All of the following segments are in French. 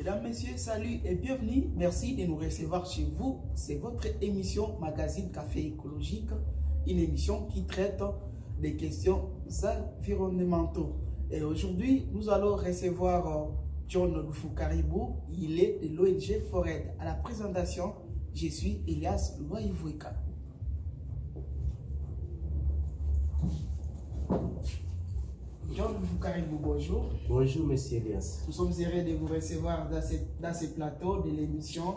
Mesdames, Messieurs, salut et bienvenue. Merci de nous recevoir chez vous. C'est votre émission Magazine Café Écologique, une émission qui traite des questions environnementales. Et aujourd'hui, nous allons recevoir John Lufu-Caribou. Il est de l'ONG Forêt. À la présentation, je suis Elias Loïvouika. John Lufu-Caribou, bonjour. Bonjour, monsieur Elias. Nous sommes heureux de vous recevoir dans ce plateau de l'émission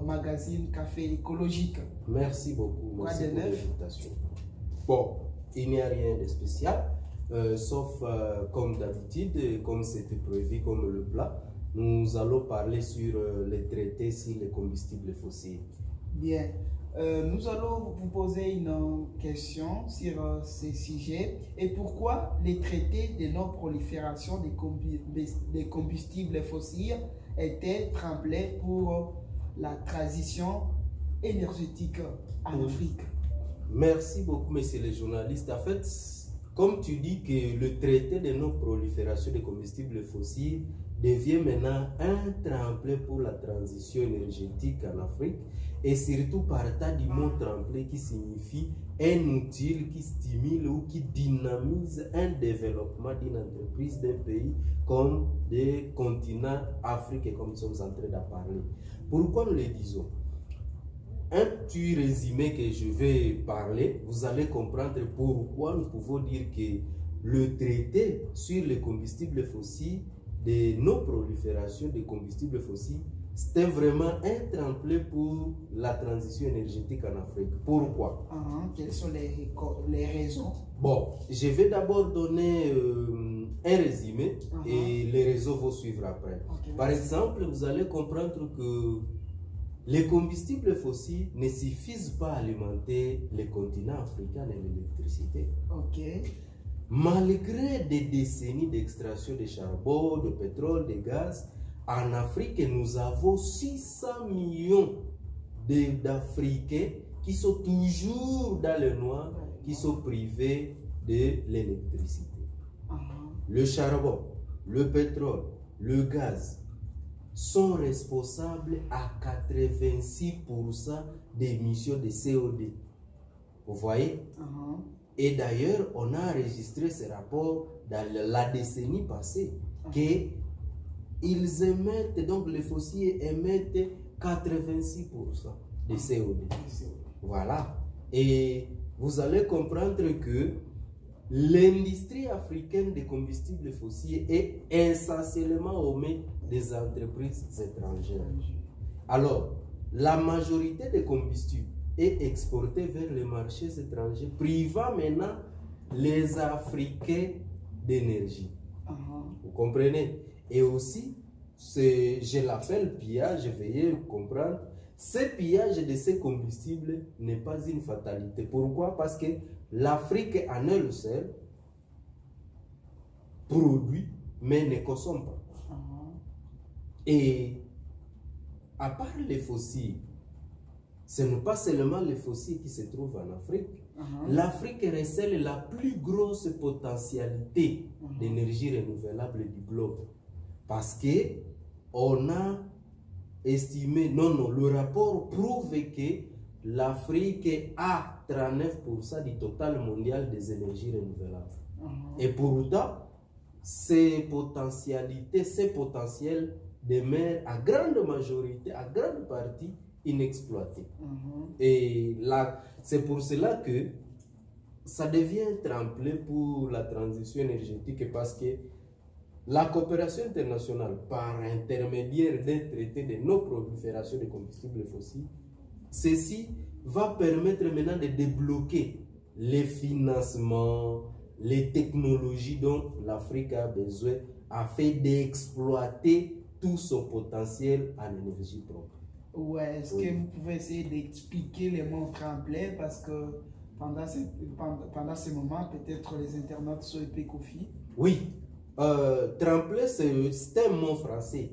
Magazine Café Écologique. Merci beaucoup. Merci pour l'invitation. Bon, il n'y a rien de spécial, sauf comme d'habitude, comme c'était prévu comme le plat, nous allons parler sur les traités sur les combustibles fossiles. Bien. Nous allons vous poser une question sur ce sujet. Et pourquoi les traités de non-prolifération des combustibles fossiles étaient tremblés pour la transition énergétique en Afrique? Merci beaucoup, monsieur le journaliste. En fait, comme tu dis que le traité de non-prolifération des combustibles fossiles devient maintenant un tremplin pour la transition énergétique en Afrique, et surtout partant du mot tremplin qui signifie un outil qui stimule ou qui dynamise un développement d'une entreprise, d'un pays comme des continents africains, comme nous sommes en train d'en parler. Pourquoi nous le disons? Un petit résumé que je vais parler, vous allez comprendre pourquoi nous pouvons dire que le traité sur les combustibles fossiles, de non-prolifération des combustibles fossiles, c'était vraiment un tremplin pour la transition énergétique en Afrique. Pourquoi? Quelles sont les raisons? Bon, je vais d'abord donner un résumé et les raisons vont suivre après. Par exemple, vous allez comprendre que les combustibles fossiles ne suffisent pas à alimenter les continents africains et l'électricité. Malgré des décennies d'extraction de charbon, de pétrole, de gaz, en Afrique, nous avons 600 millions d'Africains qui sont toujours dans le noir, qui sont privés de l'électricité. Le charbon, le pétrole, le gaz sont responsables à 86% d'émissions de CO2. Vous voyez? Et d'ailleurs, on a enregistré ce rapport dans la décennie passée qu'ils émettent, donc les fossiles émettent 86% de CO2. Voilà. Et vous allez comprendre que l'industrie africaine des combustibles fossiles est essentiellement au mains des entreprises étrangères. Alors, la majorité des combustibles est exportée vers les marchés étrangers, privant maintenant les Africains d'énergie. Vous comprenez? Et aussi, je l'appelle pillage, veuillez comprendre, ce pillage de ces combustibles n'est pas une fatalité. Pourquoi? Parce que l'Afrique en elle seule produit, mais ne consomme pas. Et à part les fossiles, ce n'est pas seulement les fossiles qui se trouvent en Afrique. L'Afrique recèle la plus grosse potentialité d'énergie renouvelable du globe. Parce que on a estimé, le rapport prouve que l'Afrique a 39% du total mondial des énergies renouvelables. Et pourtant, ces potentialités, ces potentiels demeurent à grande majorité, à grande partie, inexploité. Et là, c'est pour cela que ça devient un tremplin pour la transition énergétique, parce que la coopération internationale, par intermédiaire d'un traité de non-prolifération des combustibles fossiles, ceci va permettre maintenant de débloquer les financements, les technologies dont l'Afrique a besoin afin d'exploiter tout son potentiel en énergie propre. Ouais, est-ce que vous pouvez essayer d'expliquer les mots tremplin, parce que pendant ce moment, peut-être les internautes sont un peu confus. Oui, tremplin, c'est un mot français.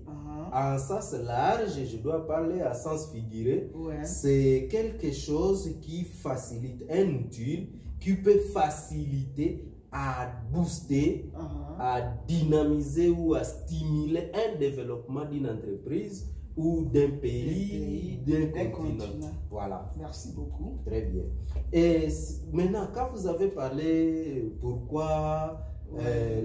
En sens large, je dois parler à sens figuré. C'est quelque chose qui facilite, un outil qui peut faciliter à booster, à dynamiser ou à stimuler un développement d'une entreprise ou d'un pays, d'un continent. Voilà. Merci beaucoup. Très bien. Et maintenant, quand vous avez parlé pourquoi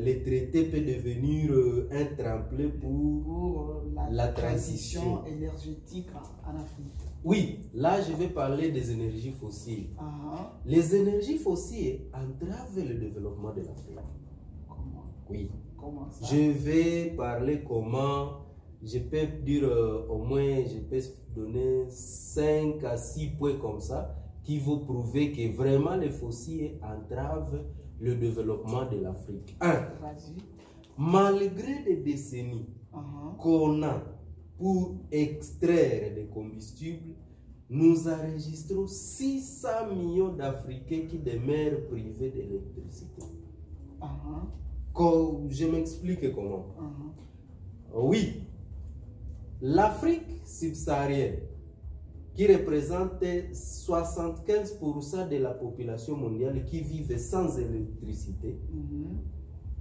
les traités peuvent devenir un tremplin pour la transition énergétique en Afrique. Oui, là je vais parler des énergies fossiles. Les énergies fossiles entravent le développement de l'Afrique. Comment? Oui. Comment ça? Je vais parler comment, je peux dire au moins, je peux donner 5 à 6 points comme ça qui vont prouver que vraiment les fossiles entravent le développement de l'Afrique. 1. Malgré les décennies qu'on a pour extraire des combustibles, nous enregistrons 600 millions d'Africains qui demeurent privés d'électricité. Je m'explique comment. Oui, l'Afrique subsaharienne, qui représente 75% de la population mondiale qui vit sans électricité,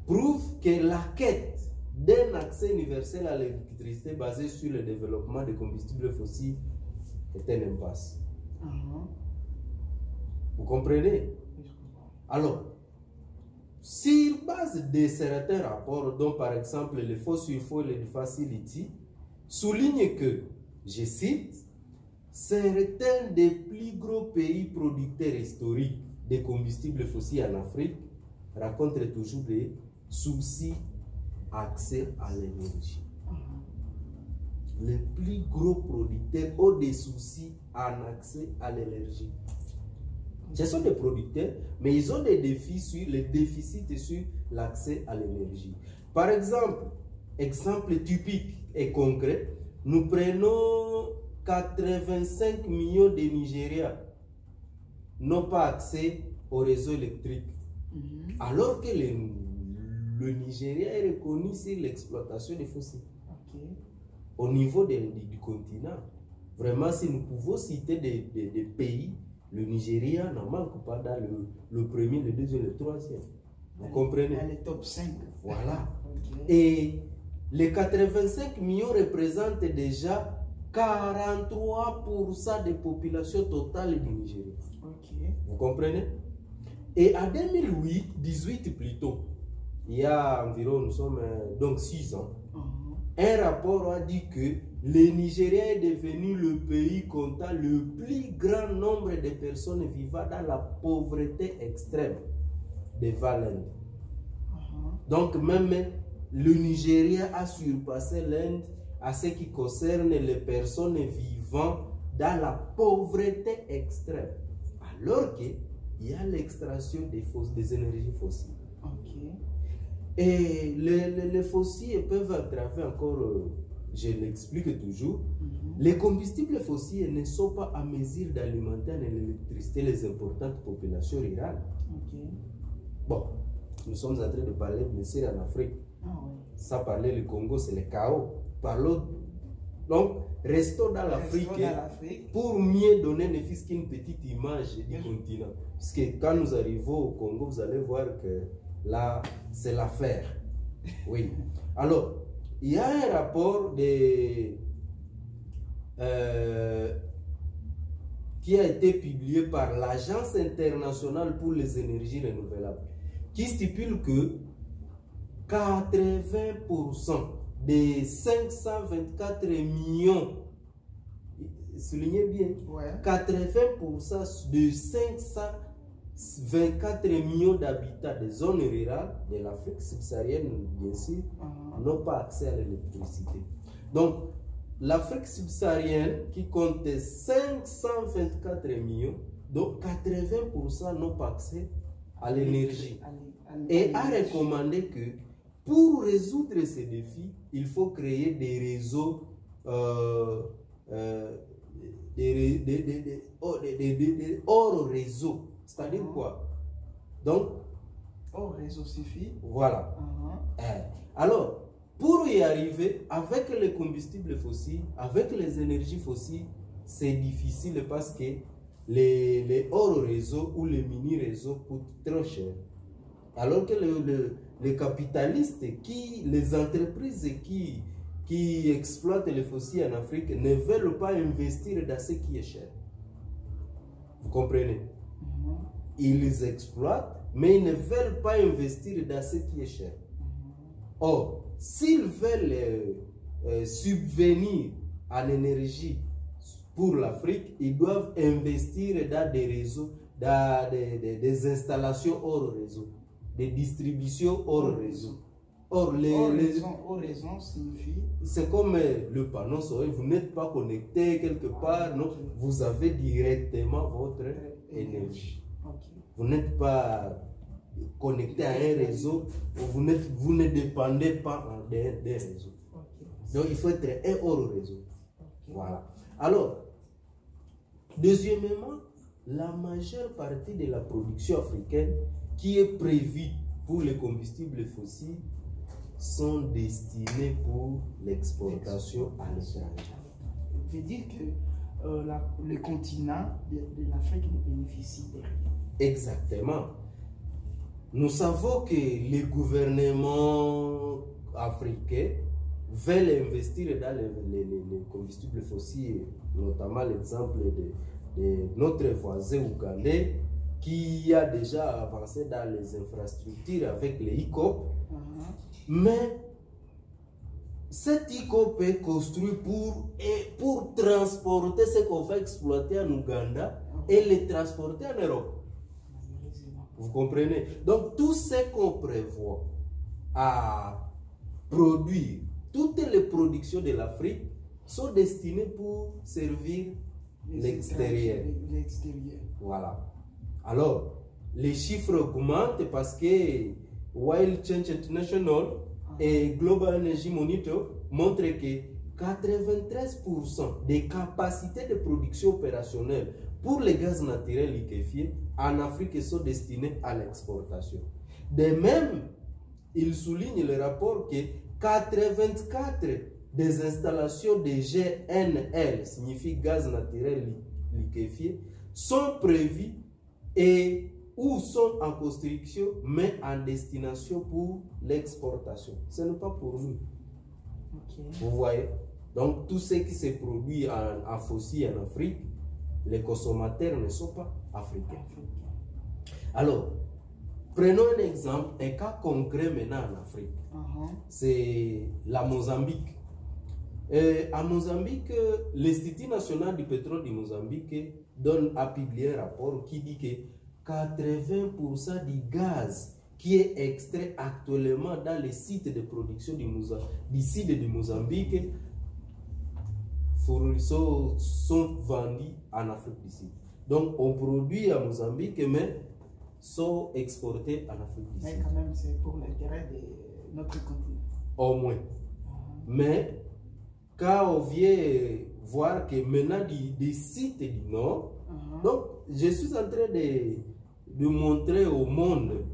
prouve que la quête d'un accès universel à l'électricité basé sur le développement des combustibles fossiles est une impasse. Vous comprenez? Alors, sur base de certains rapports, dont par exemple le Fossil et le Facility, souligne que, je cite, certains des plus gros pays producteurs historiques de combustibles fossiles en Afrique rencontrent toujours des soucis d'accès à l'énergie. Les plus gros producteurs ont des soucis en accès à l'énergie. Ce sont des producteurs, mais ils ont des défis sur les déficits sur l'accès à l'énergie. Par exemple, exemple typique et concret, nous prenons 85 millions de Nigériens n'ont pas accès au réseau électrique. Alors que le Nigeria est reconnu sur l'exploitation des fossiles. Au niveau du continent, vraiment, si nous pouvons citer des pays, le Nigeria n'en manque pas dans le premier, le deuxième, le troisième. Vous comprenez? Elle est top 5. Voilà. Et les 85 millions représentent déjà 43% des populations totales du Nigeria. Vous comprenez? Et en 2018 plutôt, il y a environ, nous sommes donc 6 ans, un rapport a dit que le Nigeria est devenu le pays comptant le plus grand nombre de personnes vivant dans la pauvreté extrême devant l'Inde. Donc même le Nigeria a surpassé l'Inde à ce qui concerne les personnes vivant dans la pauvreté extrême. Alors qu'il y a l'extraction des énergies fossiles. Et les fossiles peuvent entraver encore, je l'explique toujours, les combustibles fossiles ne sont pas à mesure d'alimenter en électricité les importantes populations rurales. Bon, nous sommes en train de parler bien sûr en Afrique. Ça parler le Congo, c'est le chaos. Parlons, donc, restons dans l'Afrique pour mieux donner ne fût-ce qu'une petite image du continent. Parce que quand nous arrivons au Congo, vous allez voir que là, c'est l'affaire. Oui. Alors, il y a un rapport qui a été publié par l'Agence internationale pour les énergies renouvelables, qui stipule que 80% des 524 millions, soulignez bien, 80% de 524 millions d'habitants des zones rurales de l'Afrique subsaharienne, bien sûr, n'ont pas accès à l'électricité. Donc, l'Afrique subsaharienne, qui compte 524 millions, donc 80% n'ont pas accès à l'énergie. Et a recommandé que pour résoudre ces défis, il faut créer des réseaux hors réseau. C'est-à-dire quoi? Donc, hors réseau suffit. Voilà. Alors, pour y arriver, avec les combustibles fossiles, avec les énergies fossiles, c'est difficile parce que les hors réseaux ou les mini réseaux coûtent trop cher. Alors que les capitalistes, les entreprises qui exploitent les fossiles en Afrique ne veulent pas investir dans ce qui est cher. Vous comprenez? Ils exploitent, mais ils ne veulent pas investir dans ce qui est cher. Or, s'ils veulent subvenir à l'énergie pour l'Afrique, ils doivent investir dans des réseaux, dans des installations hors réseau, des distributions hors réseau. Or, hors raison signifie... C'est comme le panneau solaire, vous n'êtes pas connecté quelque part, non, vous avez directement votre énergie. Vous n'êtes pas connecté à un réseau, vous ne dépendez pas d'un réseau. Donc, il faut être un hors réseau. Voilà. Alors, deuxièmement, la majeure partie de la production africaine qui est prévue pour les combustibles fossiles sont destinés pour l'exportation à l'étranger. Ça veut dire que le continent de l'Afrique ne bénéficie de rien. Exactement. Nous savons que les gouvernements africains veulent investir dans les combustibles fossiles, notamment l'exemple de notre voisin ougandais qui a déjà avancé dans les infrastructures avec les ICOP. Mais cet ICOP est construit pour transporter ce qu'on va exploiter en Ouganda et les transporter en Europe. Vous comprenez? Donc, tout ce qu'on prévoit à produire, toutes les productions de l'Afrique sont destinées pour servir l'extérieur. Voilà. Alors, les chiffres augmentent parce que Wild Change International et Global Energy Monitor montrent que 93% des capacités de production opérationnelle pour les gaz naturels liquéfiés en Afrique sont destinées à l'exportation. De même, il souligne le rapport que 84 des installations de GNL, signifie gaz naturel liquéfié, sont prévues et ou sont en construction, mais en destination pour l'exportation. Ce n'est pas pour nous. Vous voyez? Donc, tout ce qui se produit en fossiles en Afrique, les consommateurs ne sont pas africains. Alors, prenons un exemple, un cas concret maintenant en Afrique. C'est la Mozambique. En Mozambique, l'Institut national du pétrole du Mozambique a publié un rapport qui dit que 80% du gaz qui est extrait actuellement dans les sites de production du site de Mozambique sont vendus en Afrique du Sud. Donc, on produit à Mozambique, mais sont exportés en Afrique du Sud. Mais quand même, c'est pour l'intérêt de notre continent. Au moins. Mais, quand on vient voir que maintenant, des sites du Nord, donc, je suis en train de montrer au monde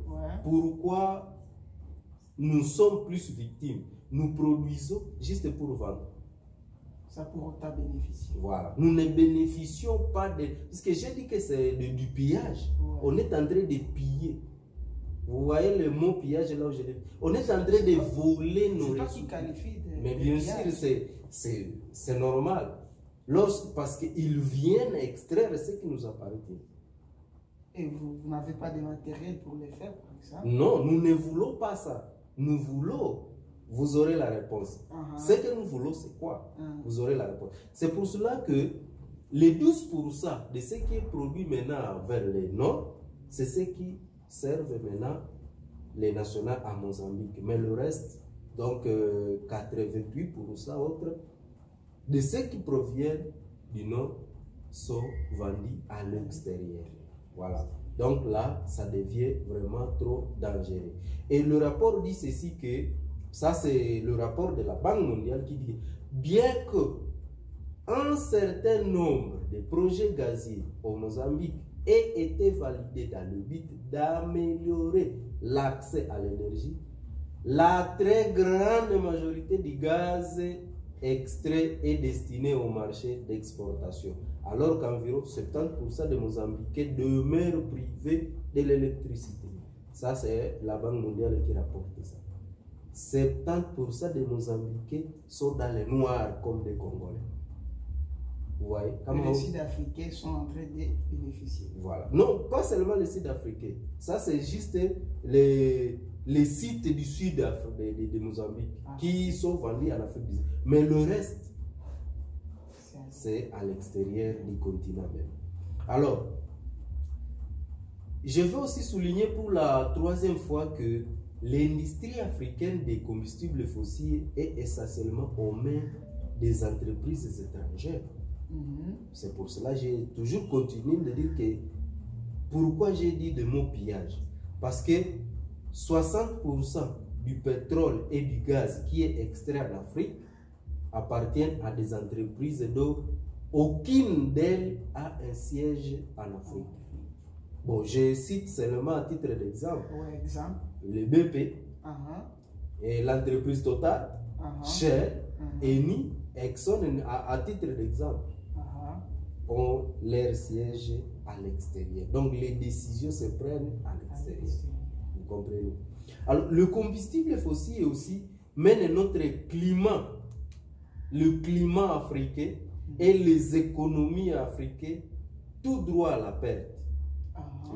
pourquoi nous sommes plus victimes. Nous produisons juste pour vendre. Ça pour autant bénéficier. Voilà. Nous ne bénéficions pas de... Parce que j'ai dit que c'est du pillage. On est en train de piller. Vous voyez le mot pillage là où je l'ai... On est en train de voler nos ressources. C'est pas qui qualifie de... Mais bien sûr, c'est normal. Parce qu'ils viennent extraire ce qui nous appartient. Et vous n'avez pas de matériel pour le faire, par exemple? Non, nous ne voulons pas ça. Nous voulons, vous aurez la réponse. Ce que nous voulons, c'est quoi? Vous aurez la réponse. C'est pour cela que les 12% de ce qui est produit maintenant vers le nord, c'est ce qui servent maintenant les nationales à Mozambique. Mais le reste, donc 88% autres, de ceux qui proviennent du nord sont vendus à l'extérieur. Voilà. Donc là, ça devient vraiment trop dangereux. Et le rapport dit ceci que, ça c'est le rapport de la Banque mondiale qui dit, bien que un certain nombre de projets gaziers au Mozambique aient été validés dans le but d'améliorer l'accès à l'énergie, la très grande majorité du gaz extrait est destiné au marché d'exportation, alors qu'environ 70% des Mozambicains demeurent privés de l'électricité. Ça, c'est la Banque mondiale qui rapporte ça. 70% des Mozambicains sont dans les noirs comme des Congolais. Vous voyez? Les Sud-Africains sont en train de bénéficier. Voilà. Non, pas seulement les Sud-Africains. Ça, c'est juste les sites du sud de Mozambique qui sont vendus en Afrique du Sud. Mais le reste, c'est à l'extérieur du continent même. Alors, je veux aussi souligner pour la troisième fois que l'industrie africaine des combustibles fossiles est essentiellement aux mains des entreprises étrangères. C'est pour cela que j'ai toujours continué de dire que pourquoi j'ai dit le mot pillage. Parce que 60% du pétrole et du gaz qui est extrait en Afrique appartiennent à des entreprises dont aucune d'elles a un siège en Afrique. Bon, je cite seulement à titre d'exemple. Le BP, et l'entreprise Total, Shell, Eni, Exxon, à titre d'exemple, ont leur siège à l'extérieur. Donc les décisions se prennent à l'extérieur. Vous comprenez? Alors le combustible fossile aussi mène notre climat, le climat africain et les économies africaines tout droit à la perte.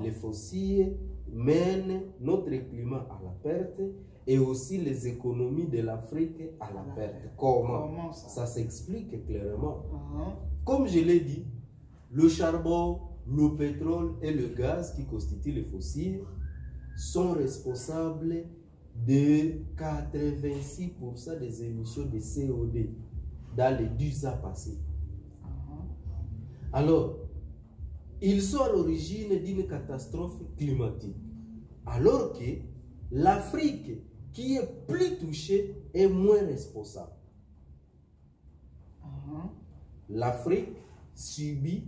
Les fossiles mènent notre climat à la perte et aussi les économies de l'Afrique à la perte. Comment ça s'explique clairement. Comme je l'ai dit, le charbon, le pétrole et le gaz qui constituent les fossiles sont responsables de 86% des émissions de CO2 dans les 10 ans passés. Alors, ils sont à l'origine d'une catastrophe climatique. Alors que l'Afrique, qui est plus touchée, est moins responsable. L'Afrique subit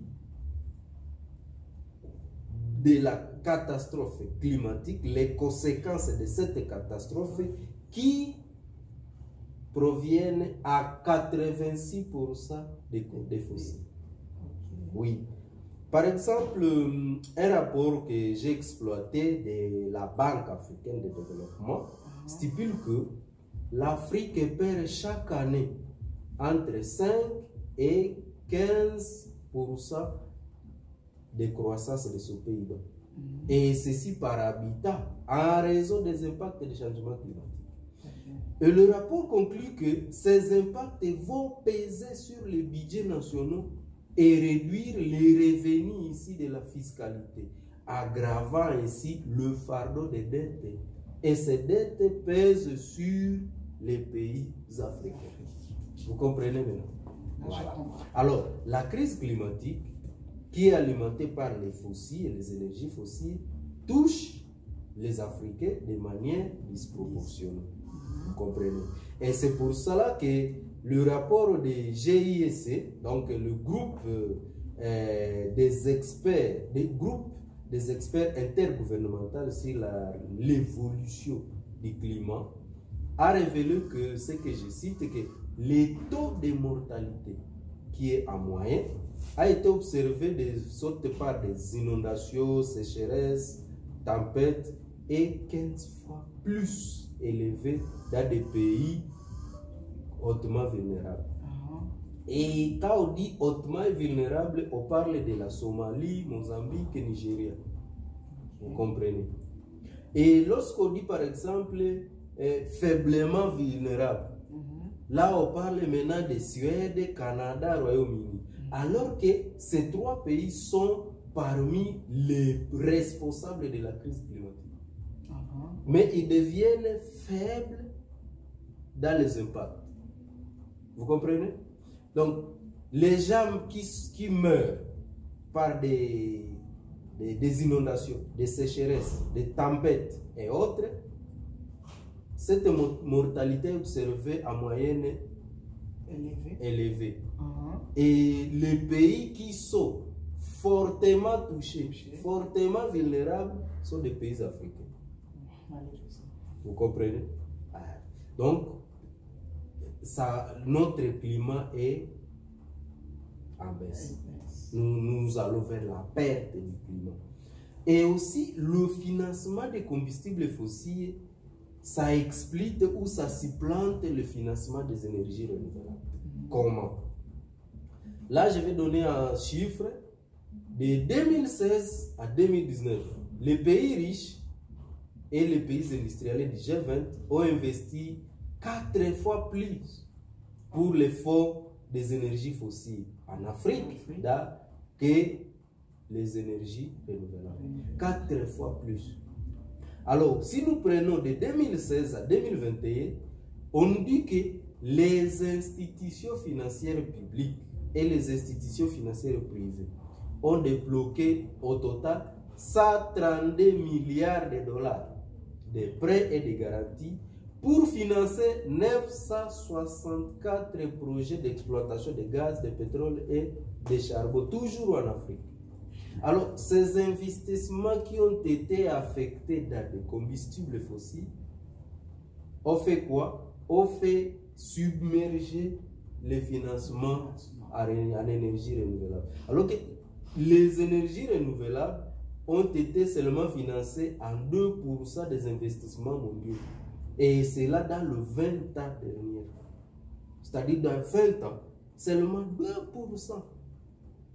de la catastrophe climatique, les conséquences de cette catastrophe qui proviennent à 86% des fossiles. Oui. Par exemple, un rapport que j'ai exploité de la Banque africaine de développement stipule que l'Afrique perd chaque année entre 5 et 15% de croissance de ce pays. Et ceci par habitant en raison des impacts des changements climatiques. Et le rapport conclut que ces impacts vont peser sur les budgets nationaux et réduire les revenus ici de la fiscalité, aggravant ainsi le fardeau des dettes. Et ces dettes pèsent sur les pays africains. Vous comprenez maintenant? Voilà. Alors, la crise climatique, qui est alimentée par les fossiles et les énergies fossiles, touche les Africains de manière disproportionnée. Vous comprenez? Et c'est pour cela que le rapport de GIEC, donc le groupe des experts intergouvernementaux sur l'évolution du climat, a révélé que ce que je cite, que le taux de mortalité qui est en moyenne a été observé de sorte par des inondations, sécheresses, tempêtes et 15 fois plus élevé dans des pays hautement vulnérables. Et quand on dit hautement vulnérable, on parle de la Somalie, Mozambique et Nigeria. Vous comprenez? Et lorsqu'on dit par exemple faiblement vulnérable, là on parle maintenant de Suède, Canada, Royaume-Uni. Alors que ces trois pays sont parmi les responsables de la crise climatique. Mais ils deviennent faibles dans les impacts. Vous comprenez? Donc, les gens qui meurent par des inondations, des sécheresses, des tempêtes et autres, cette mortalité est observée en moyenne élevée. Et les pays qui sont fortement touchés, fortement vulnérables, sont des pays africains. Vous comprenez? Donc, notre climat est en baisse. Nous allons vers la perte du climat. Et aussi, le financement des combustibles fossiles, ça explique ou ça supplante le financement des énergies renouvelables. Comment? Là, je vais donner un chiffre. De 2016 à 2019, les pays riches et les pays industriels du G20 ont investi 4 fois plus pour les fonds des énergies fossiles en Afrique que les énergies renouvelables. 4 fois plus. Alors, si nous prenons de 2016 à 2021, on dit que les institutions financières publiques et les institutions financières privées ont débloqué au total 132 milliards de dollars de prêts et de garanties pour financer 964 projets d'exploitation de gaz, de pétrole et de charbon, toujours en Afrique. Alors, ces investissements qui ont été affectés dans des combustibles fossiles ont fait quoi? Ont fait submerger les financements en énergie renouvelable. Alors que les énergies renouvelables ont été seulement financées en 2% des investissements mondiaux. Et c'est là dans le 20 ans dernier. C'est-à-dire dans 20 ans, seulement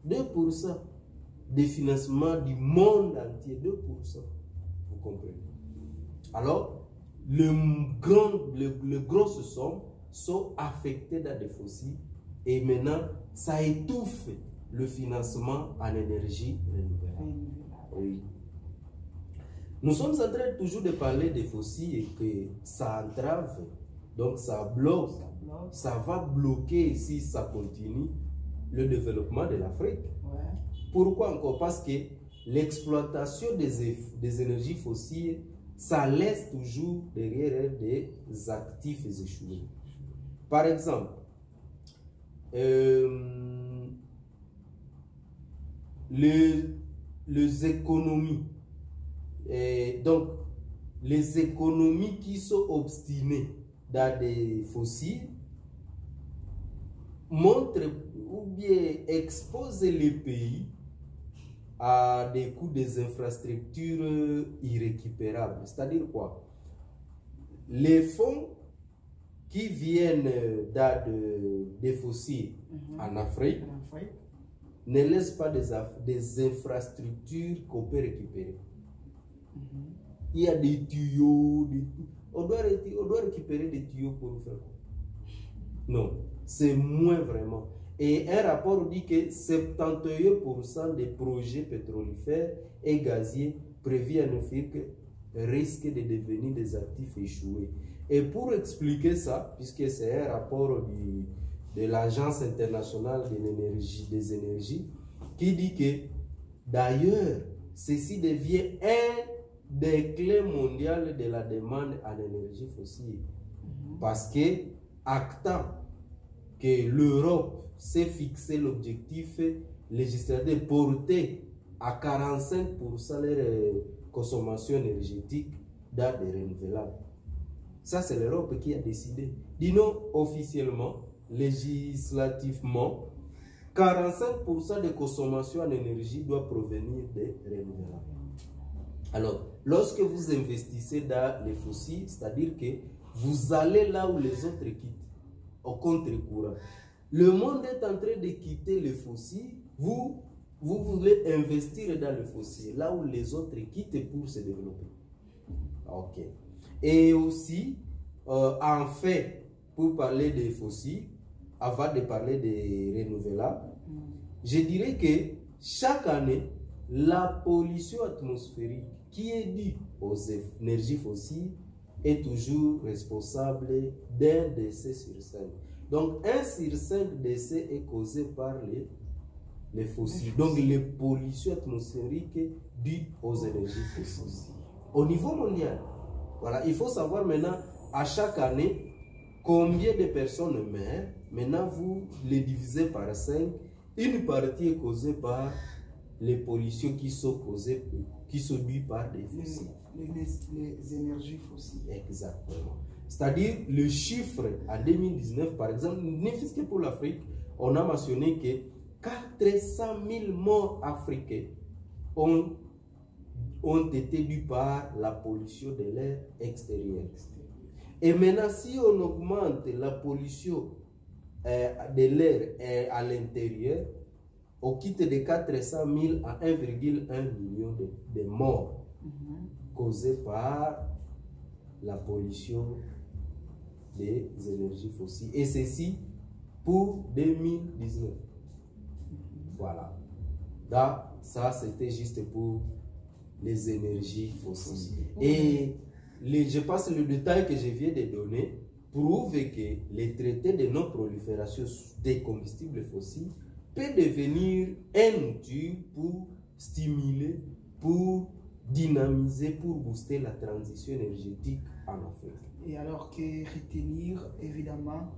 2% des financements du monde entier. 2%. Vous comprenez? Alors, les grosses sommes sont affectées dans des fossiles et maintenant, ça étouffe le financement en énergie renouvelable. Oui. Nous sommes en train toujours de parler des fossiles et que ça entrave, donc ça bloque, ça va bloquer si ça continue le développement de l'Afrique. Ouais. Pourquoi encore? Parce que l'exploitation des énergies fossiles, ça laisse toujours derrière des actifs échoués. Par exemple, les économies, donc les économies qui sont obstinées dans des fossiles montrent ou bien exposent les pays à des coûts des infrastructures irrécupérables. C'est-à-dire quoi? Les fonds qui viennent des fossiles en Afrique ne laissent pas des infrastructures qu'on peut récupérer. Il y a des tuyaux, on doit récupérer des tuyaux pour faire quoi? Non, c'est moins vraiment. Et un rapport dit que 71% des projets pétrolifères et gaziers prévus en Afrique risquent de devenir des actifs échoués. Et pour expliquer ça, puisque c'est un rapport de l'Agence internationale des énergies, qui dit que d'ailleurs, ceci devient un des clés mondiales de la demande en énergie fossile. Parce que, actant que l'Europe s'est fixé l'objectif législatif de porter à 45% leur consommation énergétique dans des renouvelables. Ça, c'est l'Europe qui a décidé. Disons officiellement, législativement, 45% de consommation en énergie doit provenir des renouvelables. Alors, lorsque vous investissez dans les fossiles, c'est-à-dire que vous allez là où les autres quittent, au contre-courant. Le monde est en train de quitter les fossiles, vous voulez investir dans les fossiles, là où les autres quittent pour se développer. Ok. Et aussi, en fait, pour parler des fossiles, avant de parler des renouvelables, je dirais que chaque année, la pollution atmosphérique qui est due aux énergies fossiles est toujours responsable d'un décès sur 5. Donc, 1 sur 5 décès est causé par les fossiles. Donc, les pollutions atmosphériques dues aux énergies fossiles. Au niveau mondial, voilà, il faut savoir maintenant, à chaque année, combien de personnes meurent. Maintenant, vous les divisez par 5. Une partie est causée par les pollutions qui sont causées, qui sont dues par des fossiles. Les énergies fossiles. Exactement. C'est-à-dire, le chiffre en 2019, par exemple, ne fût-ce que pour l'Afrique, on a mentionné que 400 000 morts africains ont ont été dus par la pollution de l'air extérieur. Et maintenant, si on augmente la pollution de l'air à l'intérieur, on quitte de 400 000 à 1,1 million de morts causées par la pollution des énergies fossiles. Et ceci pour 2019. Voilà. Là, ça, c'était juste pour les énergies fossiles. Et je pense que le détail que je viens de donner prouve que les traités de non-prolifération des combustibles fossiles peut devenir un outil pour stimuler, pour dynamiser, pour booster la transition énergétique en Afrique. Et alors que retenir évidemment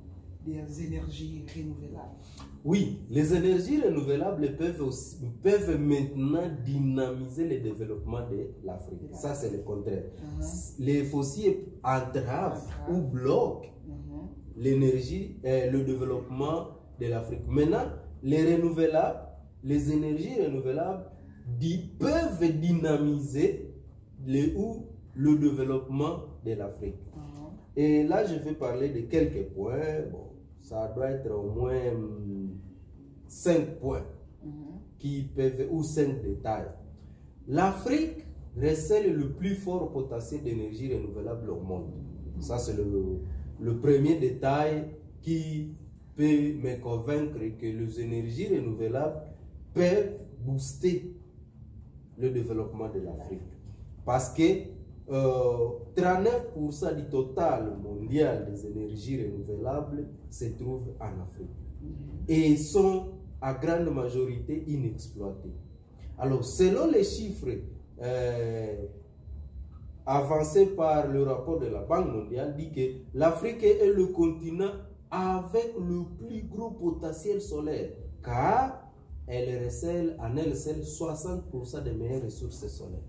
des énergies renouvelables? Oui, les énergies renouvelables peuvent maintenant dynamiser le développement de l'Afrique. Ça, c'est le contraire. Les fossiles entravent ou bloquent l'énergie, le développement de l'Afrique. Maintenant, les renouvelables, les énergies renouvelables peuvent dynamiser le développement de l'Afrique. Et là, je vais parler de quelques points. Bon, ça doit être au moins 5 points qui peuvent, ou 5 détails. L'Afrique recèle le plus fort potentiel d'énergie renouvelable au monde. Ça, c'est le premier détail qui peut me convaincre que les énergies renouvelables peuvent booster le développement de l'Afrique. Parce que 39% du total mondial des énergies renouvelables se trouvent en Afrique et sont à grande majorité inexploitées. Alors, selon les chiffres avancés par le rapport de la Banque mondiale, dit que l'Afrique est le continent avec le plus gros potentiel solaire, car elle recèle en elle seule 60% des meilleures ressources solaires.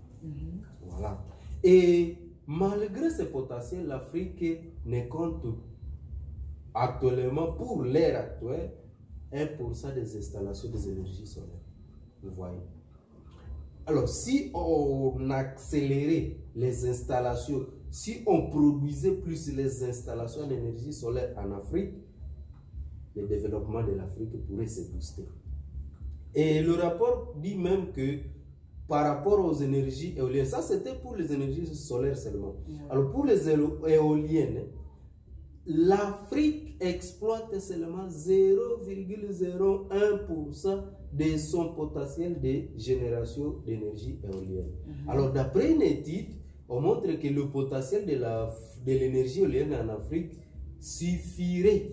Voilà. Et malgré ce potentiel, l'Afrique ne compte actuellement, pour l'ère actuelle, 1% des installations des énergies solaires. Vous voyez. Alors, si on accélérait les installations, si on produisait plus les installations d'énergie solaire en Afrique, le développement de l'Afrique pourrait se booster. Et le rapport dit même que par rapport aux énergies éoliennes, ça c'était pour les énergies solaires seulement. Alors pour les éoliennes, l'Afrique exploite seulement 0,01% de son potentiel de génération d'énergie éolienne. Alors d'après une étude, on montre que le potentiel de l'énergie éolienne en Afrique suffirait.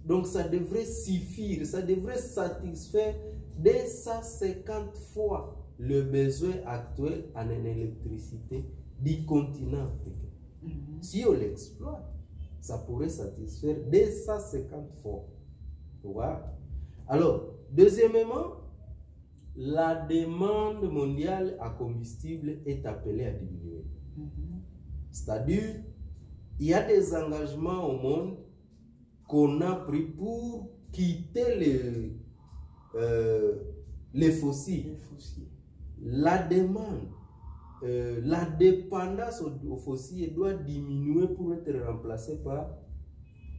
Donc ça devrait suffire, ça devrait satisfaire 250 fois le besoin actuel en électricité du continent africain. Si on l'exploite, ça pourrait satisfaire 250 fois. Voilà. Alors, deuxièmement, la demande mondiale à combustible est appelée à diminuer. C'est-à-dire, il y a des engagements au monde qu'on a pris pour quitter les fossiles. La demande, la dépendance aux fossiles doit diminuer pour être remplacée par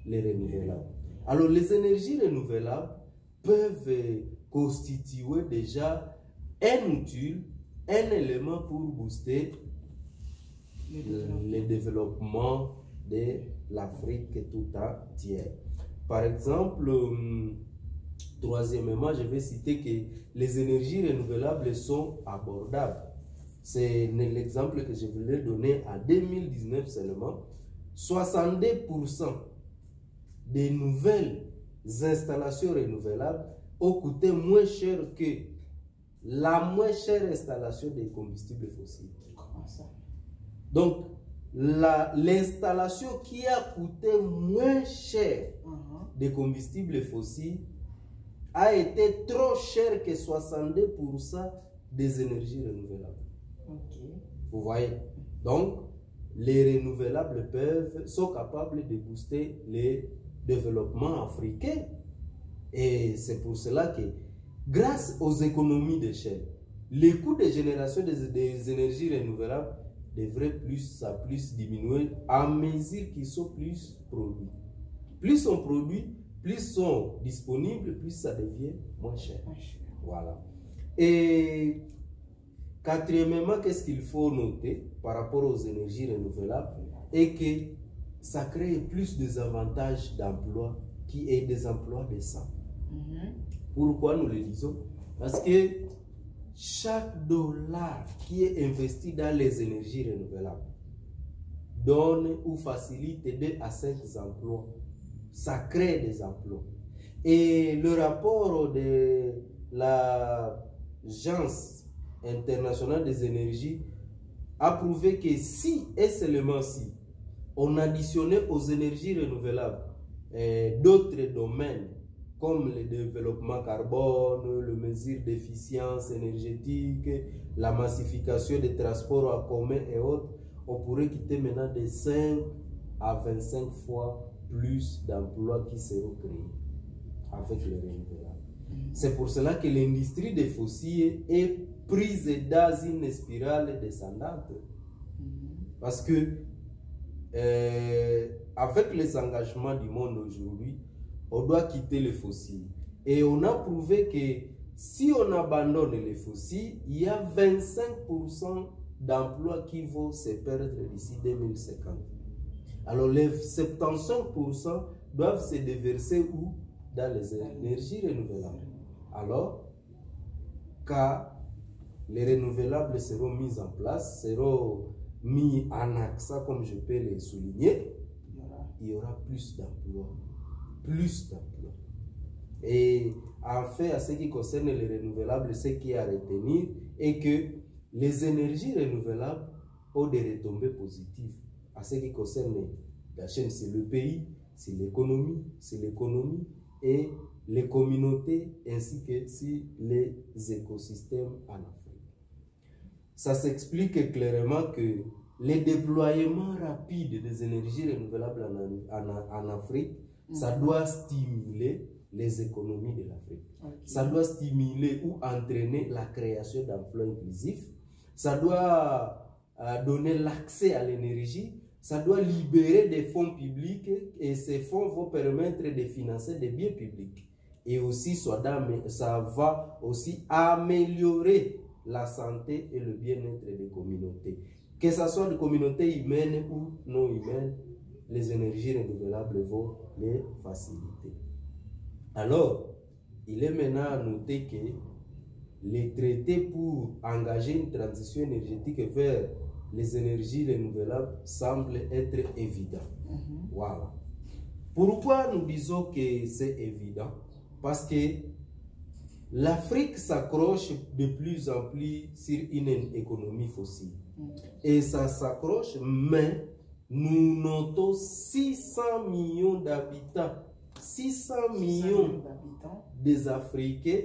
les renouvelables. Alors, les énergies renouvelables peuvent constituer déjà un outil, un élément pour booster le développement de l'Afrique tout entière. Par exemple, troisièmement, je vais citer que les énergies renouvelables sont abordables. C'est l'exemple que je voulais donner en 2019 seulement. 62% des nouvelles installations renouvelables ont coûté moins cher que la moins chère installation des combustibles fossiles. Comment ça? Donc, l'installation qui a coûté moins cher des combustibles fossiles a été trop cher que 62% des énergies renouvelables. Vous voyez? Donc, les renouvelables sont capables de booster les développements africains. Et c'est pour cela que, grâce aux économies d'échelle, les coûts de génération des énergies renouvelables devraient plus diminuer à mesure qu'ils sont plus produits. Plus on produit, plus sont disponibles, plus ça devient moins cher. Voilà. Et quatrièmement, qu'est-ce qu'il faut noter par rapport aux énergies renouvelables et que ça crée plus des avantages d'emploi qui est des emplois décents. Pourquoi nous le disons? Parce que chaque dollar qui est investi dans les énergies renouvelables donne ou facilite 2 à 5 emplois. Ça crée des emplois. Et le rapport de l'Agence internationale des énergies a prouvé que si et seulement si on additionnait aux énergies renouvelables d'autres domaines comme le développement carbone, le mesure d'efficience énergétique, la massification des transports en commun et autres, on pourrait quitter maintenant de 5 à 25 fois plus d'emplois qui seront créés avec les renouvelables. C'est pour cela que l'industrie des fossiles est prise dans une spirale descendante. Parce que avec les engagements du monde aujourd'hui, on doit quitter les fossiles. Et on a prouvé que si on abandonne les fossiles, il y a 25% d'emplois qui vont se perdre d'ici 2050. Alors les 75% doivent se déverser où? Dans les énergies renouvelables. Alors, quand les renouvelables seront mis en place, seront mis en accent, comme je peux les souligner, il y aura plus d'emplois. Plus d'emplois. Et en fait, à ce qui concerne les renouvelables, ce qui est à retenir est que les énergies renouvelables ont des retombées positives. À ce qui concerne la chaîne, c'est le pays, c'est l'économie et les communautés ainsi que si les écosystèmes en Afrique. Ça s'explique clairement que le déploiement rapide des énergies renouvelables en Afrique, ça doit stimuler les économies de l'Afrique. Ça doit stimuler ou entraîner la création d'emplois inclusifs. Ça doit donner l'accès à l'énergie. Ça doit libérer des fonds publics et ces fonds vont permettre de financer des biens publics. Et aussi, ça va aussi améliorer la santé et le bien-être des communautés. Que ce soit des communautés humaines ou non humaines, les énergies renouvelables vont les faciliter. Alors, il est maintenant à noter que les traités pour engager une transition énergétique vers les énergies renouvelables semblent être évidents. Voilà. Pourquoi nous disons que c'est évident? Parce que l'Afrique s'accroche de plus en plus sur une économie fossile. Et ça s'accroche, mais nous notons 600 millions d'habitants. 600 millions des Africains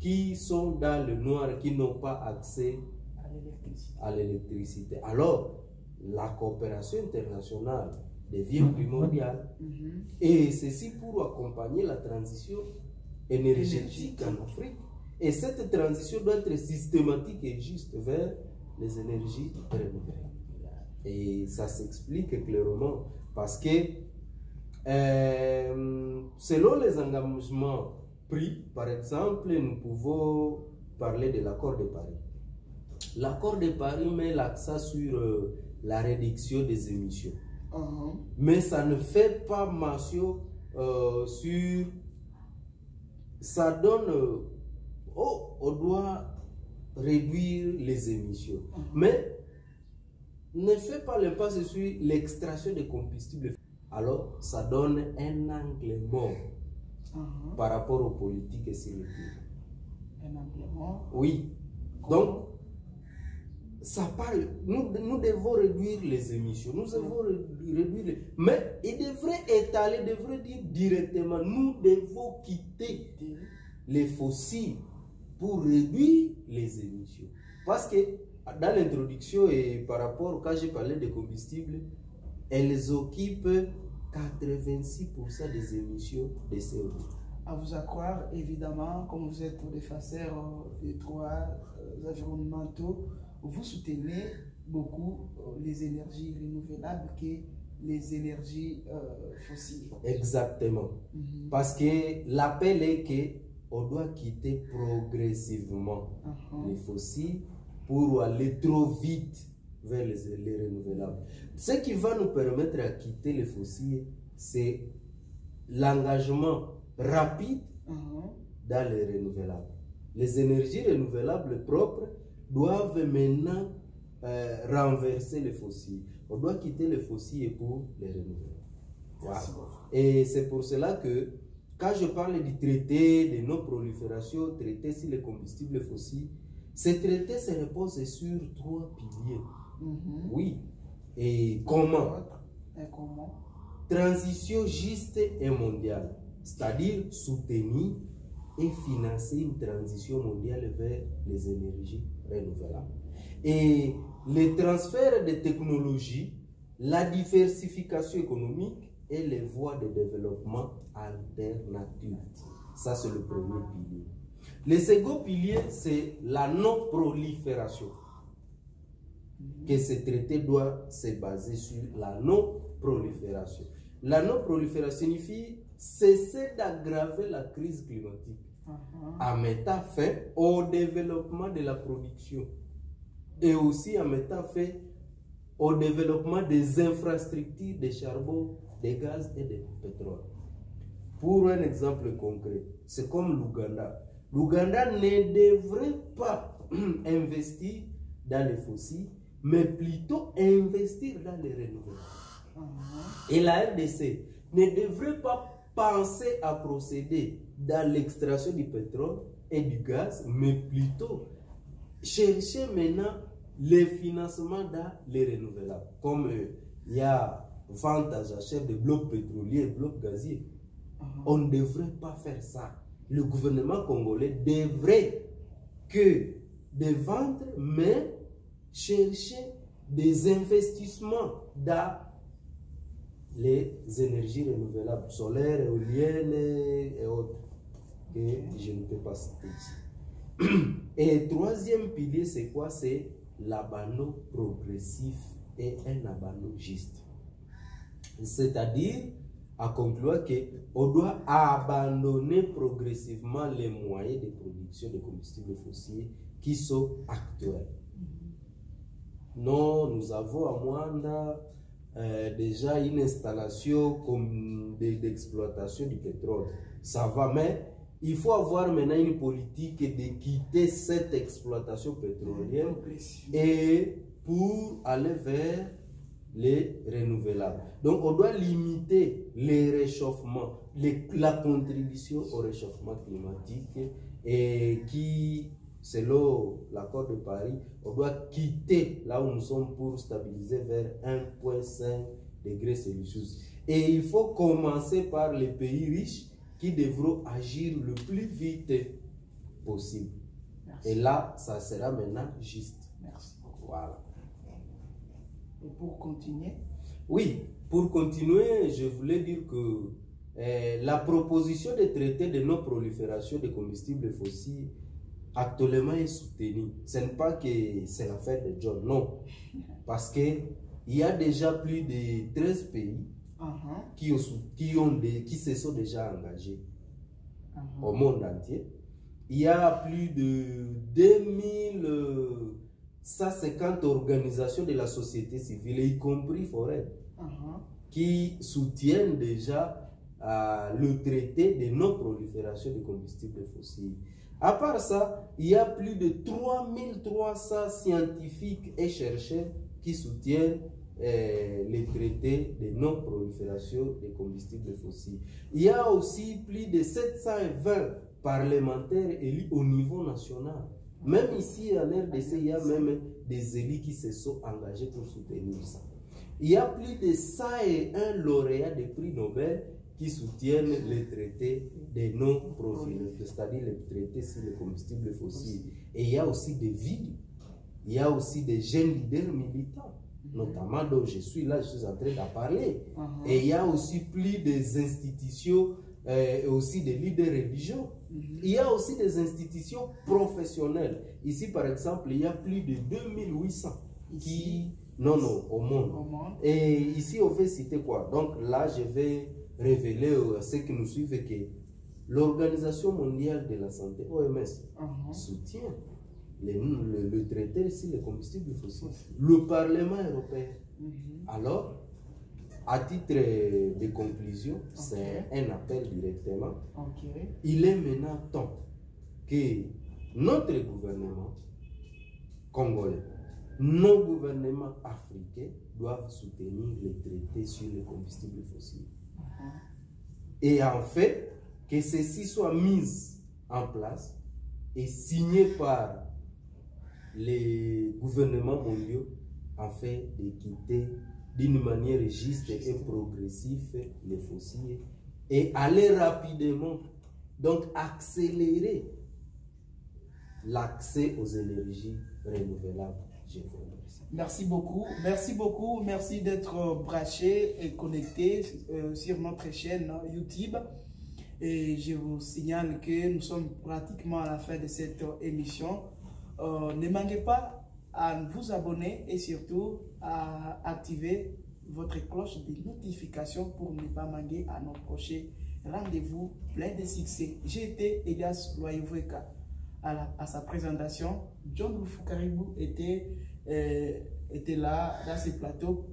qui sont dans le noir, qui n'ont pas accès à l'électricité. Alors, la coopération internationale devient primordiale. Et ceci pour accompagner la transition énergétique en Afrique. Et cette transition doit être systématique et juste vers les énergies renouvelables. Et ça s'explique clairement parce que selon les engagements pris, par exemple, nous pouvons parler de l'accord de Paris. L'accord de Paris met l'accent sur la réduction des émissions. Mais ça ne fait pas mention sur... Ça donne... on doit réduire les émissions. Mais ne fait pas l'impasse sur l'extraction de combustibles. Alors, ça donne un angle mort par rapport aux politiques et sur le pays. Un angle mort? Oui. Donc, ça parle, nous devons réduire les émissions, nous devons réduire mais il devrait étaler, devrait dire directement, nous devons quitter les fossiles pour réduire les émissions. Parce que dans l'introduction et par rapport, quand j'ai parlé de combustibles, elles occupent 86% des émissions de CO2. à vous accroire, évidemment, comme vous êtes des facteurs des droits environnementaux, vous soutenez beaucoup les énergies renouvelables que les énergies fossiles. Exactement. Parce que l'appel est qu'on doit quitter progressivement les fossiles pour aller trop vite vers les renouvelables. Ce qui va nous permettre de quitter les fossiles, c'est l'engagement rapide dans les renouvelables. Les énergies renouvelables propres doivent maintenant renverser les fossiles. On doit quitter les fossiles pour les renouveler. Voilà. Et c'est pour cela que quand je parle du traité de non-prolifération, traité sur les combustibles fossiles, ce traité se repose sur 3 piliers. Oui. Et comment? Transition juste et mondiale, c'est-à-dire soutenir et financer une transition mondiale vers les énergies renouvelables. Et les transferts de technologies, la diversification économique et les voies de développement alternatives. Ça, c'est le premier pilier. Le second pilier, c'est la non-prolifération. Que ce traité doit se baser sur la non-prolifération. La non-prolifération signifie cesser d'aggraver la crise climatique en mettant fin au développement de la production et aussi en mettant fin au développement des infrastructures de charbon, de gaz et de pétrole. Pour un exemple concret, c'est comme l'Ouganda. L'Ouganda ne devrait pas investir dans les fossiles, mais plutôt investir dans les renouvelables. Et la RDC ne devrait pas penser à procéder dans l'extraction du pétrole et du gaz, mais plutôt chercher maintenant les financements dans les renouvelables. Comme il y a vente à jachère de blocs pétroliers et blocs gaziers. On ne devrait pas faire ça. Le gouvernement congolais devrait que de vendre, mais chercher des investissements dans les énergies renouvelables, solaires, éoliennes et autres, que je ne peux pas citer ici. Et le troisième pilier, c'est quoi? C'est l'abandon progressif et un abandon juste. C'est-à-dire, à conclure qu'on doit abandonner progressivement les moyens de production de combustibles fossiles qui sont actuels. Non, nous avons à Mwanda déjà une installation d'exploitation du pétrole. Ça va, mais il faut avoir maintenant une politique de quitter cette exploitation pétrolière et pour aller vers les renouvelables. Donc, on doit limiter les réchauffements, la contribution au réchauffement climatique et qui, selon l'accord de Paris, on doit quitter là où nous sommes pour stabiliser vers 1,5 degrés Celsius. Et il faut commencer par les pays riches qui devront agir le plus vite possible. Merci. Et là, ça sera maintenant juste. Merci. Voilà. Et pour continuer? Oui, pour continuer, je voulais dire que la proposition de traité de non-prolifération des combustibles fossiles actuellement est soutenue. Ce n'est pas que c'est l'affaire de John, non. Parce qu'il y a déjà plus de 13 pays qui se sont déjà engagés au monde entier. Il y a plus de 2150 organisations de la société civile, y compris Forêt, qui soutiennent déjà le traité de non-prolifération des combustibles fossiles. À part ça, il y a plus de 3300 scientifiques et chercheurs qui soutiennent les traités de non-prolifération des combustibles fossiles. Il y a aussi plus de 720 parlementaires élus au niveau national. Même ici en RDC, il y a même des élus qui se sont engagés pour soutenir ça. Il y a plus de 101 lauréats des prix Nobel qui soutiennent les traités de non-prolifération, c'est-à-dire les traités sur les combustibles fossiles. Et il y a aussi des villes, il y a aussi des jeunes leaders militants, notamment dont je suis là, je suis en train d'en parler. Et il y a aussi plus des institutions et aussi des leaders religieux. Il y a aussi des institutions professionnelles. Ici, par exemple, il y a plus de 2800 qui... Non, au monde. Et ici, on fait citer quoi? Donc là, je vais révéler à ceux qui nous suivent que l'Organisation mondiale de la santé, OMS, soutient le traité sur les combustibles fossiles. Le Parlement européen. Alors, à titre de conclusion, c'est un appel directement. Il est maintenant temps que notre gouvernement congolais, nos gouvernements africains doivent soutenir les traités sur les combustibles fossiles. Et en fait, que ceci soit mis en place et signé par les gouvernements mondiaux afin de quitter d'une manière juste et progressive les fossiles et aller rapidement, donc accélérer l'accès aux énergies renouvelables. Je vous remercie. Merci beaucoup, merci d'être branché et connecté sur notre chaîne YouTube. Et je vous signale que nous sommes pratiquement à la fin de cette émission. Ne manquez pas à vous abonner et surtout à activer votre cloche de notification pour ne pas manquer à nos prochains rendez-vous plein de succès. J'ai été Elias Loaïvoueka à sa présentation. John Lufukaribou était là dans ce plateau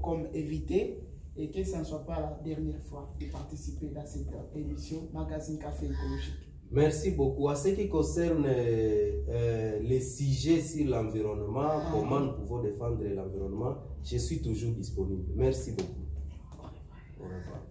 comme invité et que ce ne soit pas la dernière fois de participer dans cette émission Magazine Café Écologique. Merci beaucoup. À ce qui concerne les sujets sur l'environnement, comment nous pouvons défendre l'environnement, je suis toujours disponible. Merci beaucoup. Au revoir.